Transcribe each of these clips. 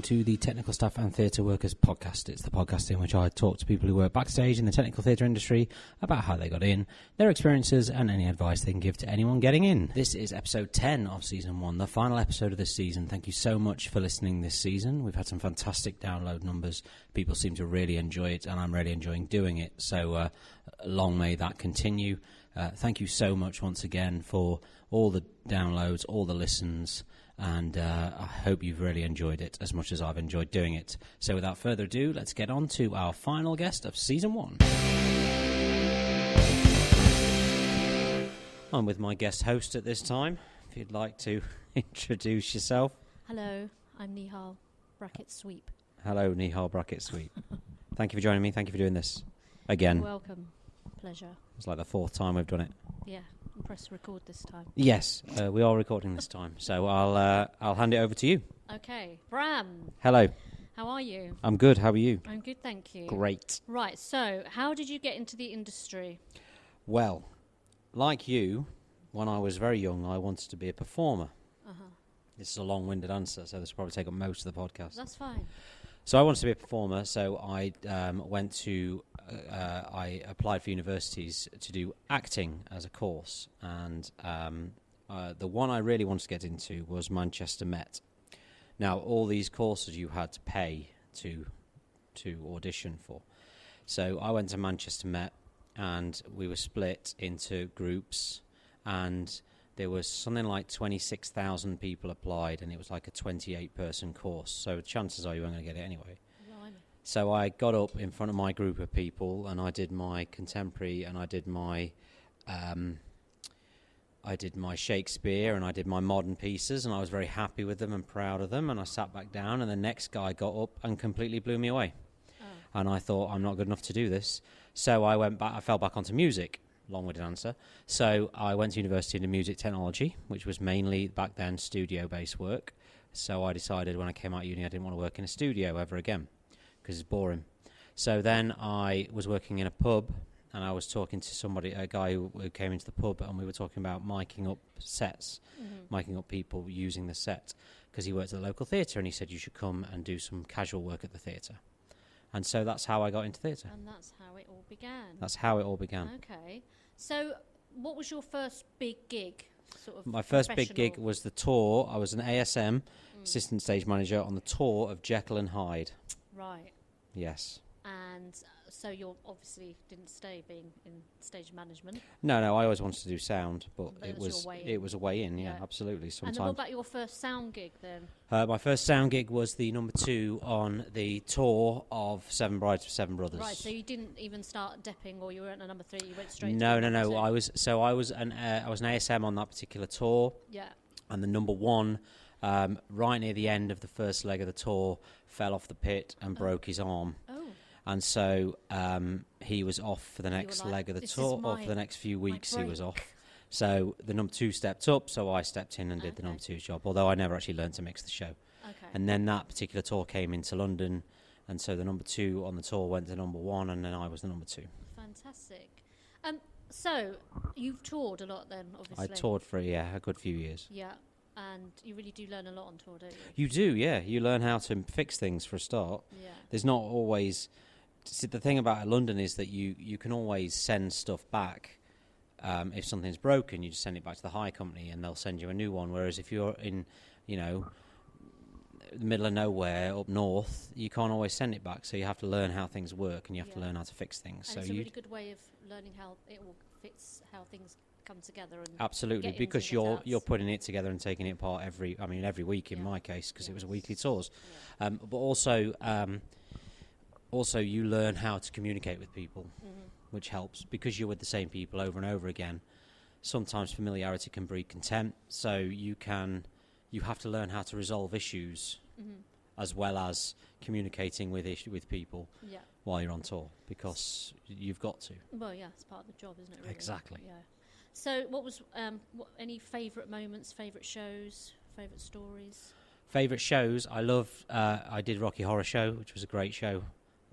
listening to the Technical Staff and Theatre Workers podcast. It's the podcast in which I talk to people who work backstage in the technical theatre industry about how they got in, their experiences, and any advice they can give to anyone getting in. This is episode 10 of season 1, the final episode of this season. Thank you so much for listening this season. We've had some fantastic download numbers. People seem to really enjoy it, and I'm really enjoying doing it. So long may that continue. Thank you so much once again for all the downloads, all the listens, and I hope you've really enjoyed it as much as I've enjoyed doing it. So without further ado, let's get on to our final guest of Season 1. I'm with my guest host at this time. If you'd like to introduce yourself. Hello, I'm Nihal, bracket sweep. Hello, Nihal, bracket sweep. Thank you for joining me. Thank you for doing this again. You're welcome. Pleasure. It's like the 4th time we've done it. Yeah, press record this time. Yes, we are recording this time, so I'll hand it over to you. Okay, Bram. Hello. How are you? I'm good. How are you? I'm good, thank you. Great. Right, so how did you get into the industry? Well, like you, when I was very young, I wanted to be a performer. Uh-huh. This is a long-winded answer, so this will probably take up most of the podcast. That's fine. So I wanted to be a performer, so I I applied for universities to do acting as a course, and the one I really wanted to get into was Manchester Met. Now, all these courses you had to pay to audition for. So I went to Manchester Met, and we were split into groups, and there was something like 26,000 people applied, and it was like a 28-person course. So chances are you weren't going to get it anyway. So I got up in front of my group of people, and I did my contemporary, and I did my Shakespeare, and I did my modern pieces, and I was very happy with them and proud of them. And I sat back down, and the next guy got up and completely blew me away. Oh. And I thought, I'm not good enough to do this. So I went back. I fell back onto music. Long-winded answer. So I went to university into music technology, which was mainly back then studio-based work. So I decided when I came out of uni I didn't want to work in a studio ever again because it's boring. So then I was working in a pub, and I was talking to a guy who came into the pub, and we were talking about miking up sets, miking up people using the set, because he worked at the local theatre, and he said you should come and do some casual work at the theatre. And so that's how I got into theatre. And that's how it all began. That's how it all began. Okay. So what was your first big gig? My first big gig was the tour. I was an ASM, assistant stage manager, on the tour of Jekyll and Hyde. Right. Yes. And so you obviously didn't stay being in stage management. No, I always wanted to do sound, but it was a way in, yeah, absolutely. And then what about your first sound gig then? My first sound gig was the number 2 on the tour of Seven Brides for Seven Brothers. Right, so you didn't even start depping, or you weren't a number 3, you went straight No. to number 2. I was an ASM on that particular tour. Yeah. And the number 1, right near the end of the first leg of the tour, fell off the pit and broke his arm. Oh. And so he was off for the next leg of the tour, or for the next few weeks he was off. So the number 2 stepped up, so I stepped in and did the number 2's job, although I never actually learned to mix the show. Okay. And then that particular tour came into London, and so the number 2 on the tour went to number 1, and then I was the number 2. Fantastic. So you've toured a lot then, obviously. I toured for a good few years. Yeah. And you really do learn a lot on tour, don't you? You do, yeah. You learn how to fix things for a start. Yeah. There's not always... See, the thing about London is that you can always send stuff back. If something's broken, you just send it back to the hire company and they'll send you a new one. Whereas if you're in, the middle of nowhere up north, you can't always send it back. So you have to learn how things work, and you have to learn how to fix things. And so it's a really good way of learning how it all fits, how things come together. And absolutely, because you're putting it together and taking it apart every week in my case, because it was a weekly tours. Yeah. But also you learn how to communicate with people, which helps because you're with the same people over and over again. Sometimes familiarity can breed contempt, so you have to learn how to resolve issues as well as communicating with people while you're on tour, because you've got to. Well, yeah, it's part of the job, isn't it? Really? Exactly. Yeah. So, what was any favourite moments, favourite shows, favourite stories? Favourite shows, I did Rocky Horror Show, which was a great show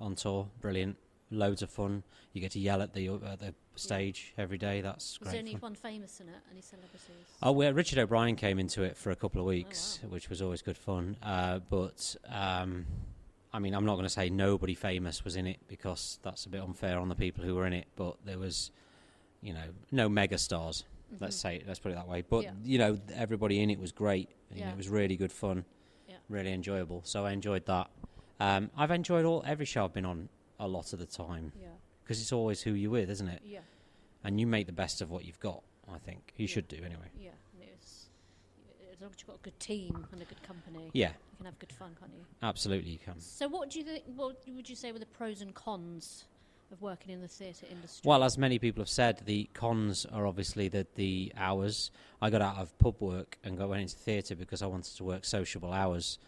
on tour, brilliant, loads of fun. You get to yell at the stage every day. That's Was great there fun. anyone famous in it? Any celebrities? Oh, well, Richard O'Brien came into it for a couple of weeks, which was always good fun. But I mean, I'm not going to say nobody famous was in it because that's a bit unfair on the people who were in it. But there was, no mega stars. Let's put it that way. But everybody in it was great. It was really good fun, really enjoyable. So I enjoyed that. I've enjoyed every show I've been on a lot of the time because it's always who you're with, isn't it? Yeah. And you make the best of what you've got. I think you should do anyway. Yeah, and as long as you've got a good team and a good company. Yeah. You can have good fun, can't you? Absolutely, you can. So what do you think? What would you say were the pros and cons of working in the theatre industry? Well, as many people have said, the cons are obviously the hours. I got out of pub work and went into theatre because I wanted to work sociable hours,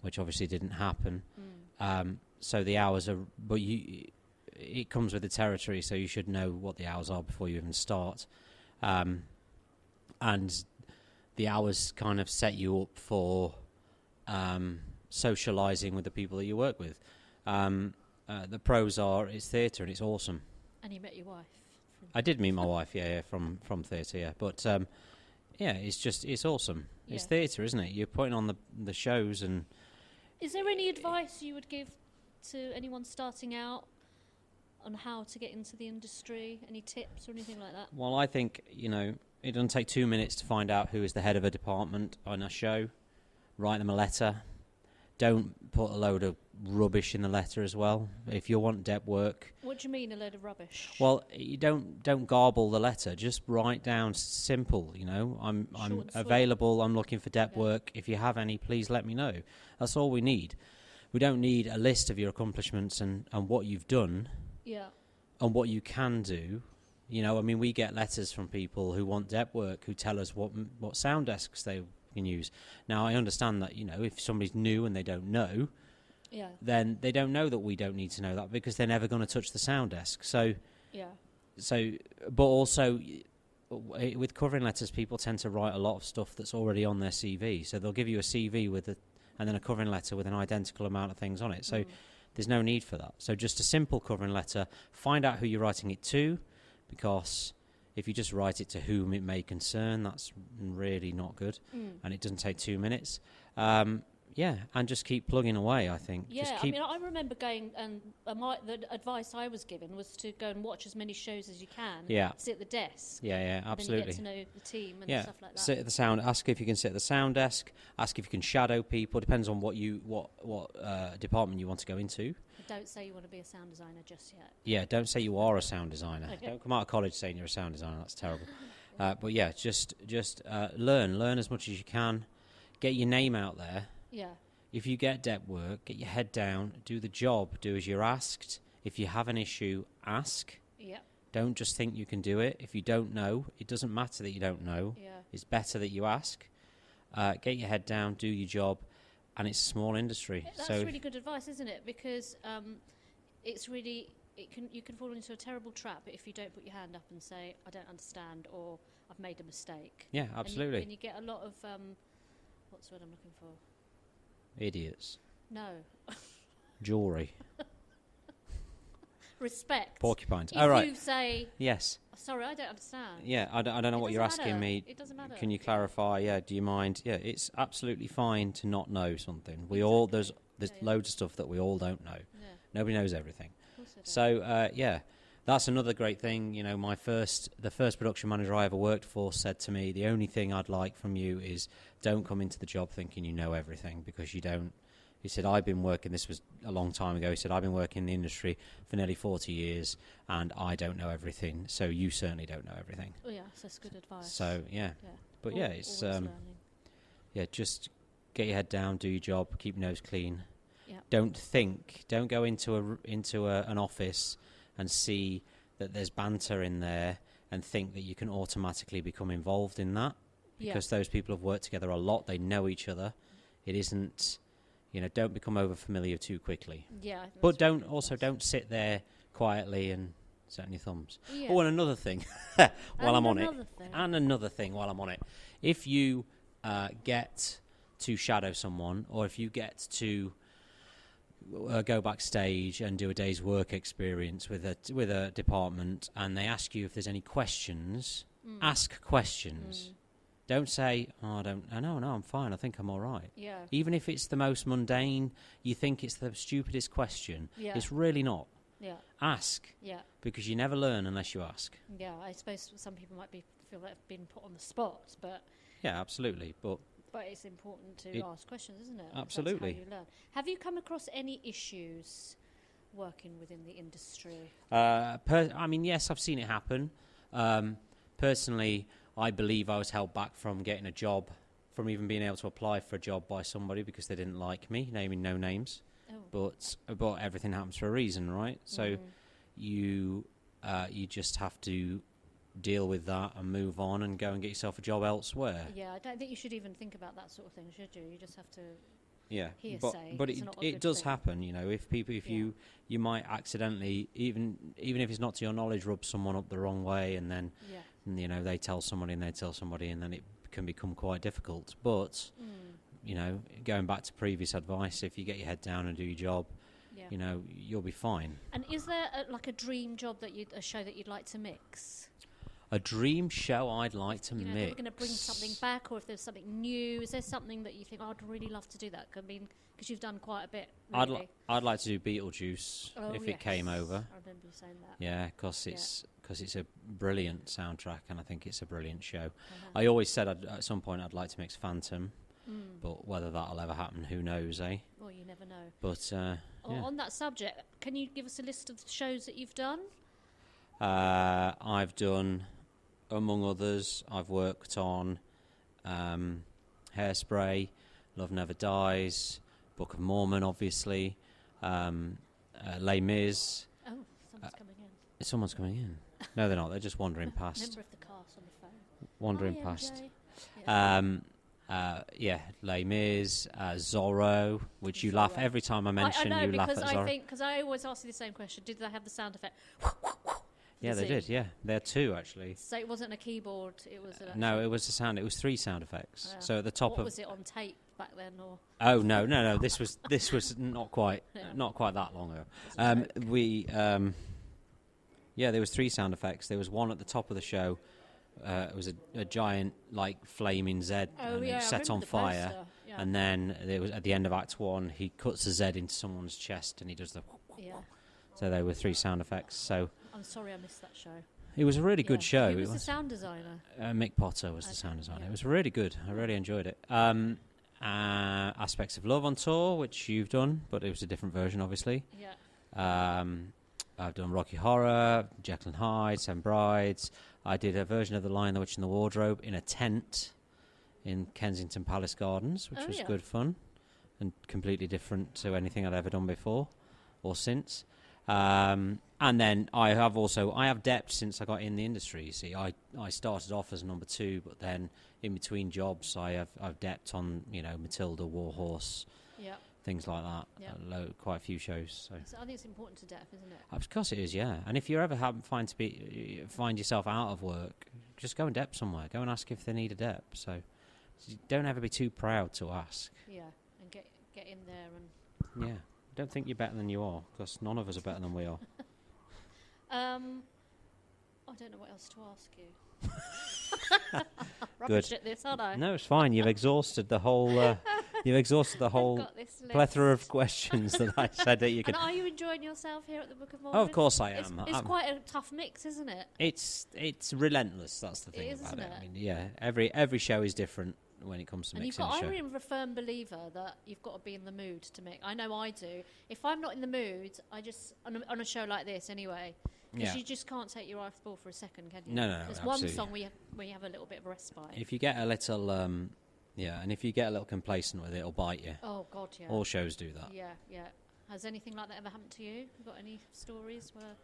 which obviously didn't happen. So the hours are, but it comes with the territory, so you should know what the hours are before you even start. And the hours kind of set you up for socialising with the people that you work with. The pros are it's theatre and it's awesome. And you met your wife. I did meet my wife, from theatre, But it's awesome. Yeah. It's theatre, isn't it? You're putting on the shows and. Is there any advice you would give to anyone starting out on how to get into the industry? Any tips or anything like that? Well, I think it doesn't take 2 minutes to find out who is the head of a department on a show. Write them a letter. Don't put a load of rubbish in the letter as well. If you want dep work. What do you mean a load of rubbish? Well, you don't garble the letter. Just write down simple. I'm available. I'm looking for dep work. If you have any, please let me know. That's all we need. We don't need a list of your accomplishments and what you've done. Yeah. And what you can do. We get letters from people who want dep work who tell us what sound desks they can use. Now, I understand that, if somebody's new and they don't know, then they don't know that we don't need to know that because they're never going to touch the sound desk. But also, with covering letters, people tend to write a lot of stuff that's already on their CV. So they'll give you a CV and then a covering letter with an identical amount of things on it. So there's no need for that. So just a simple covering letter, find out who you're writing it to, because if you just write it to whom it may concern, that's really not good. And it doesn't take 2 minutes. And just keep plugging away, I think. Yeah, I remember going, and the advice I was given was to go and watch as many shows as you can. Yeah. Sit at the desk. Yeah, absolutely. Then you get to know the team and stuff like that. Sit at the sound. Ask if you can sit at the sound desk. Ask if you can shadow people. Depends on what department you want to go into. Don't say you want to be a sound designer just yet. Yeah, don't say you are a sound designer. Okay. Don't come out of college saying you're a sound designer. That's terrible. But just learn as much as you can. Get your name out there. Yeah. If you get dep work, get your head down, do the job, do as you're asked. If you have an issue, ask. Yeah. Don't just think you can do it. If you don't know, it doesn't matter that you don't know. Yeah. It's better that you ask. Get your head down, do your job, and it's a small industry. That's really good advice, isn't it? Because you can fall into a terrible trap if you don't put your hand up and say, I don't understand, or I've made a mistake. Yeah, absolutely. And you get a lot of, what's the word I'm looking for? Idiots. No. Jewellery. Respect. Porcupines. If right. you say, yes. Sorry, I don't understand. Yeah, I don't know what you're asking me. It doesn't matter. Can you clarify? Yeah, do you mind? Yeah, it's absolutely fine to not know something. There's loads of stuff that we all don't know. Yeah. Nobody knows everything. Of course they don't. So, that's another great thing. The first production manager I ever worked for said to me, the only thing I'd like from you is don't come into the job thinking you know everything, because you don't. He said, I've been working, this was a long time ago, he said, I've been working in the industry for nearly 40 years and I don't know everything, so you certainly don't know everything. Oh yeah, so that's good advice. So, yeah. But it's, just get your head down, do your job, keep your nose clean. Yeah. Don't go into an office and see that there's banter in there and think that you can automatically become involved in that, because those people have worked together a lot, they know each other. It isn't... don't become over familiar too quickly. Yeah. But don't sit there quietly and set on your thumbs. Yeah. Oh, and another thing, while I'm on it, if you get to shadow someone, or if you get to go backstage and do a day's work experience with a department, and they ask you if there's any questions, ask questions. Don't say, "Oh, no, I'm fine. I think I'm all right." Yeah. Even if it's the most mundane, you think it's the stupidest question. Yeah. It's really not. Yeah. Ask. Yeah. Because you never learn unless you ask. Yeah. I suppose some people might feel that they've been put on the spot, but Yeah, absolutely. But it's important to ask questions, isn't it? Absolutely. That's how you learn. Have you come across any issues working within the industry? I mean, yes, I've seen it happen. Personally, I believe I was held back from getting a job, from even being able to apply for a job by somebody because they didn't like me, naming no names. Oh. But everything happens for a reason, right? So you just have to deal with that and move on and go and get yourself a job elsewhere. Yeah, I don't think you should even think about that sort of thing, should you? You just have to. Yeah, hearsay. but It's not a it good does thing. happen, you know. If you might accidentally, even if it's not to your knowledge, rub someone up the wrong way, and then you know they tell somebody and they tell somebody, and then it can become quite difficult. But you know, going back to previous advice, if you get your head down and do your job, you know, you'll be fine. And is there a dream job a show that you'd like to mix? A dream show I'd like to mix. If we're going to bring something back, or if there's something new, is there something that you think, I'd really love to do that? I mean, because you've done quite a bit, really. I'd like to do Beetlejuice if it came over. I remember you saying that. Yeah, because it's a brilliant soundtrack, and I think it's a brilliant show. I always said at some point I'd like to mix Phantom, but whether that'll ever happen, who knows, eh? Well, you never know. But On that subject, can you give us a list of shows that you've done? I've done, among others, I've worked on Hairspray, Love Never Dies, Book of Mormon, obviously, Les Mis. Oh, someone's coming in. Someone's coming in. No, they're not. They're just wandering past. Member of the cast on the phone. Wandering Hi, past. MJ. Les Mis, Zorro, which you laugh every time I mention. I know, you laugh at Zorro. because I always ask you the same question. Did they have the sound effect? Yeah, they did. Yeah, there are two actually. So it wasn't a keyboard. It was no, it was a sound. It was 3 sound effects. So at the top was it on tape back then, or? Oh no. This was not quite that long ago. There was 3 sound effects. There was one at the top of the show. It was a giant like flaming Z, and it set on fire. Yeah. And then there was at the end of Act 1, he cuts a Z into someone's chest, and he does the. Yeah. So there were 3 sound effects. So. I'm sorry I missed that show. It was a really good show. Who was the sound designer? Mick Potter was the sound designer. Yeah. It was really good. I really enjoyed it. Aspects of Love on tour, which you've done, but it was a different version, obviously. Yeah. I've done Rocky Horror, Jekyll and Hyde, 7 Brides. I did a version of The Lion, the Witch, and the Wardrobe in a tent in Kensington Palace Gardens, which was good fun and completely different to anything I'd ever done before or since. And then I have depth since I got in the industry. You see, I started off as number 2, but then in between jobs, I've depth on Matilda, Warhorse, things like that. Quite a few shows. So I think it's important to depth, isn't it? Of course it is, yeah. And if you ever find yourself out of work, just go and depth somewhere. Go and ask if they need a depth. So don't ever be too proud to ask. Yeah, and get in there and. Yeah. Don't think you're better than you are, because none of us are better than we are. I don't know what else to ask you. Rubbish at this, aren't I? No, it's fine. You've exhausted the whole. Plethora of questions that I said that you could. And are you enjoying yourself here at the Book of Mormon? Oh, of course I am. It's quite a tough mix, isn't it? It's relentless. That's the thing about it. I mean, yeah, every show is different when it comes to mixing a show. I'm a firm believer that you've got to be in the mood to mix. I know I do. If I'm not in the mood, I just on a show like this anyway. Because you just can't take your eye off the ball for a second, can you? No. There's absolutely. one song where you have a little bit of a respite. If you get a little, and if you get a little complacent with it, it'll bite you. Oh God, yeah. All shows do that. Yeah. Has anything like that ever happened to you? You got any stories where?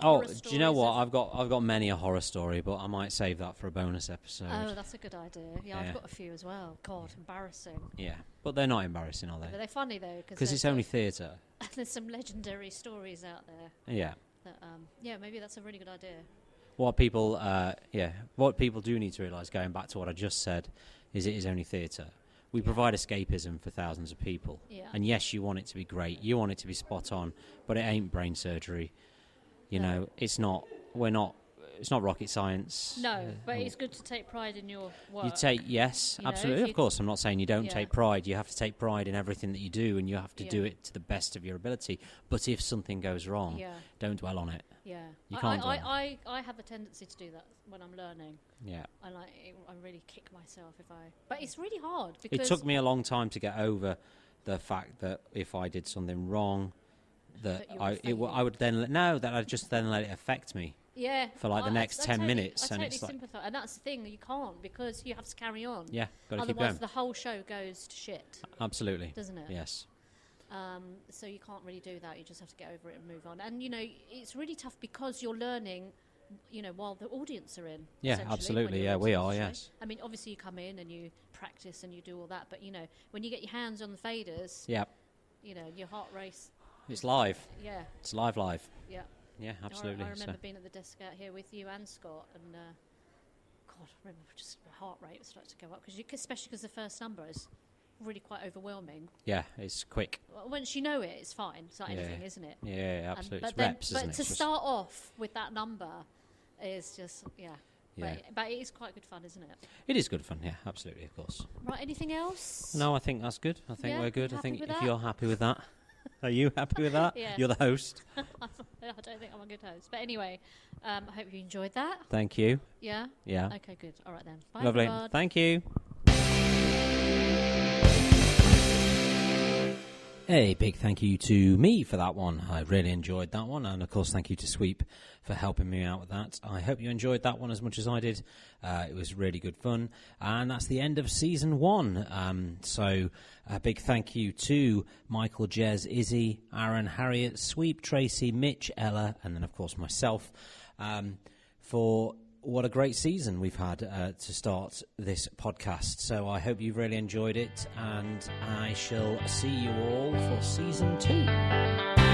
Do you know what? I've got many a horror story, but I might save that for a bonus episode. Oh, that's a good idea. Yeah, I've got a few as well. God, embarrassing. Yeah, but they're not embarrassing, are they? But they're funny though, because it's only theatre. There's some legendary stories out there. Yeah. That, maybe that's a really good idea. What people do need to realise, going back to what I just said, is it is only theatre. We provide escapism for thousands of people. Yeah. And yes, you want it to be great. You want it to be spot on, but it ain't brain surgery. You know, it's not rocket science. No, but it's good to take pride in your work. Yes, absolutely. Of course, I'm not saying you don't take pride. You have to take pride in everything that you do, and you have to do it to the best of your ability. But if something goes wrong, don't dwell on it. Yeah. You can't dwell. I have a tendency to do that when I'm learning. Yeah. And I really kick myself if I... But it's really hard because... It took me a long time to get over the fact that if I did something wrong, that I'd just then let it affect me. Yeah. For like the next 10 minutes. I totally sympathise. And that's the thing, you can't, because you have to carry on. Yeah, got to keep going. Otherwise the whole show goes to shit. Absolutely. Doesn't it? Yes. So you can't really do that. You just have to get over it and move on. And, it's really tough because you're learning, while the audience are in. Yeah, absolutely. Yeah, we are, yes. I mean, obviously you come in and you practice and you do all that. But, when you get your hands on the faders, your heart race. It's live. Yeah. It's live. Yeah. Yeah, absolutely. I remember being at the desk out here with you and Scott, and God, I remember just the heart rate started to go up especially because the first number is really quite overwhelming. Yeah, it's quick. Once you know it, it's fine. It's like anything, isn't it? Yeah, absolutely. It's reps, isn't it? But to start off with that number is just But it is quite good fun, isn't it? It is good fun. Yeah, absolutely, of course. Right. Anything else? No, I think that's good. I think we're good. I think if that? you're happy with that. Are you happy with that? Yeah. You're the host. I don't think I'm a good host. But anyway, I hope you enjoyed that. Thank you. Yeah? Yeah. Okay, good. All right then. Bye, Lovely. everyone. Thank you. Hey, big thank you to me for that one. I really enjoyed that one. And, of course, thank you to Sweep for helping me out with that. I hope you enjoyed that one as much as I did. It was really good fun. And that's the end of Season 1. So a big thank you to Michael, Jez, Izzy, Aaron, Harriet, Sweep, Tracy, Mitch, Ella, and then, of course, myself for... What a great season we've had to start this podcast. So I hope you've really enjoyed it, and I shall see you all for Season 2.